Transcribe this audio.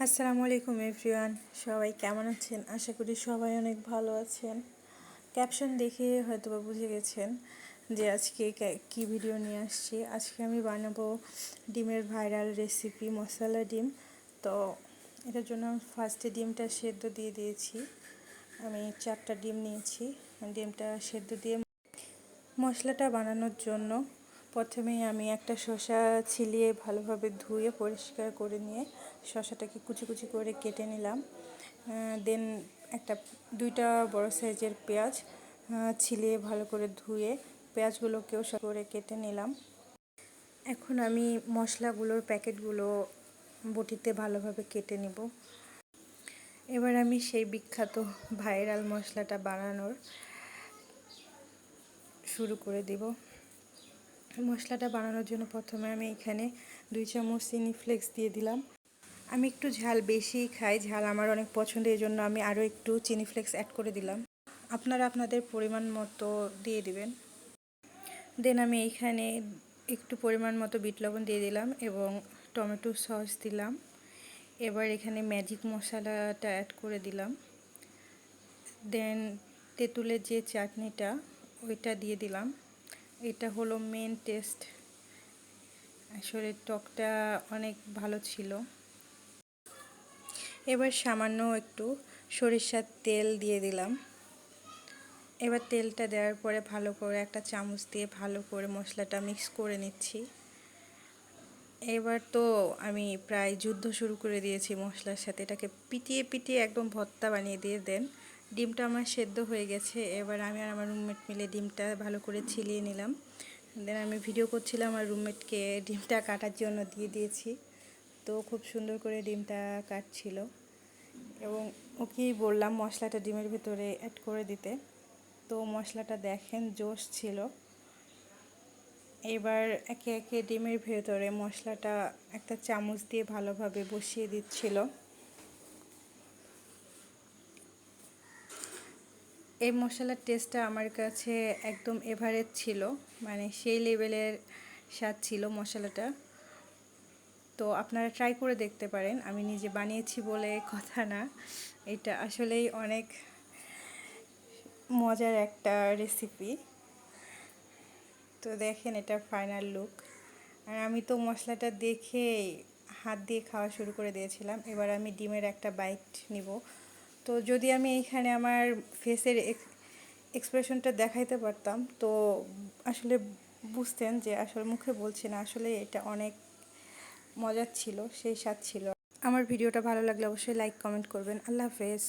আসসালামু আলাইকুম এভরিওয়ান, সবাই কেমন আছেন? আশা করি সবাই অনেক ভালো আছেন। ক্যাপশন দেখে হয়তো বা বুঝে গেছেন যে আজকে কি ভিডিও নিয়ে আসছি। আজকে আমি বানাবো ডিমের ভাইরাল রেসিপি মশলা ডিম। তো এটার জন্য ফার্স্টে ডিমটা সেদ্ধ দিয়ে দিয়েছি। আমি 4টা ডিম নিয়েছি। ডিমটা সেদ্ধ দিয়ে মশলাটা বানানোর জন্য প্রথমেই আমি একটা শসা ছিলিয়ে ভালোভাবে ধুয়ে পরিষ্কার করে নিয়ে শসাটাকে কুচি কুচি করে কেটে নিলাম। দেন দুইটা বড় সাইজের পেঁয়াজ ছিলিয়ে ভালো করে ধুয়ে পেঁয়াজগুলোকেও করে কেটে নিলাম। এখন আমি মশলাগুলোর প্যাকেটগুলো বটিতে ভালোভাবে কেটে নিব। এবার আমি সেই বিখ্যাত ভাইরাল মশলাটা বানানোর শুরু করে দিব। মশলাটা বানানোর জন্য প্রথমে আমি এখানে 2 চামচ চিনি ফ্লেক্স দিয়ে দিলাম। আমি একটু ঝাল বেশি খাই, ঝাল আমার অনেক পছন্দ, এই জন্য আমি আরও একটু চিনি ফ্লেক্স অ্যাড করে দিলাম। আপনারা আপনাদের পরিমাণ মতো দিয়ে দিবেন। দেন আমি এইখানে একটু পরিমাণ মতো বিট লবণ দিয়ে দিলাম এবং টমেটো সস দিলাম। এবার এখানে ম্যাজিক মশলাটা অ্যাড করে দিলাম। দেন তেঁতুলের যে চাটনিটা ওইটা দিয়ে দিলাম। এটা হলো মেন টেস্ট। আসলে টকটা অনেক ভালো ছিল। এবার সামান্য একটু সরিষার তেল দিয়ে দিলাম। এবার তেলটা দেওয়ার পরে ভালো করে একটা চামচ দিয়ে ভালো করে মশলাটা মিক্স করে নিচ্ছি। এবার তো আমি প্রায় যুদ্ধ শুরু করে দিয়েছি মশলার সাথে। এটাকে পিটিয়ে পিটিয়ে একদম ভর্তা বানিয়ে দিয়ে দেন। ডিমটা আমার সেদ্ধ হয়ে গেছে। এবার আমি আর আমার রুমমেট মিলে ডিমটা ভালো করে ছিলিয়ে নিলাম। দেন আমি ভিডিও করছিলাম, আমার রুমমেটকে ডিমটা কাটার জন্য দিয়ে দিয়েছি। তো খুব সুন্দর করে ডিমটা কাটছিল এবং ওকেই বললাম মশলাটা ডিমের ভিতরে অ্যাড করে দিতে। তো মশলাটা দেখেন জোশ ছিল। এবার একে একে ডিমের ভেতরে মশলাটা একটা চামচ দিয়ে ভালোভাবে বসিয়ে দিচ্ছিল। এই মশলার টেস্টটা আমার কাছে একদম এভারেজ ছিল, মানে সেই লেভেলের স্বাদ ছিল মশলাটা। তো আপনারা ট্রাই করে দেখতে পারেন। আমি নিজে বানিয়েছি বলে কথা না, এটা আসলেই অনেক মজার একটা রেসিপি। তো দেখেন এটা ফাইনাল লুক। আর আমি তো মশলাটা দেখে হাত দিয়ে খাওয়া শুরু করে দিয়েছিলাম। এবার আমি ডিমের একটা বাইট নিব। তো যদি আমি এইখানে আমার ফেসের এক্সপ্রেশনটা দেখাইতে পারতাম তো আসলে বুঝতেন যে আসলে মুখে বলছি না, আসলে এটা অনেক মজার ছিল, সেই স্বাদ ছিল। আমার ভিডিওটা ভালো লাগলে অবশ্যই লাইক কমেন্ট করবেন। আল্লাহ হাফেজ।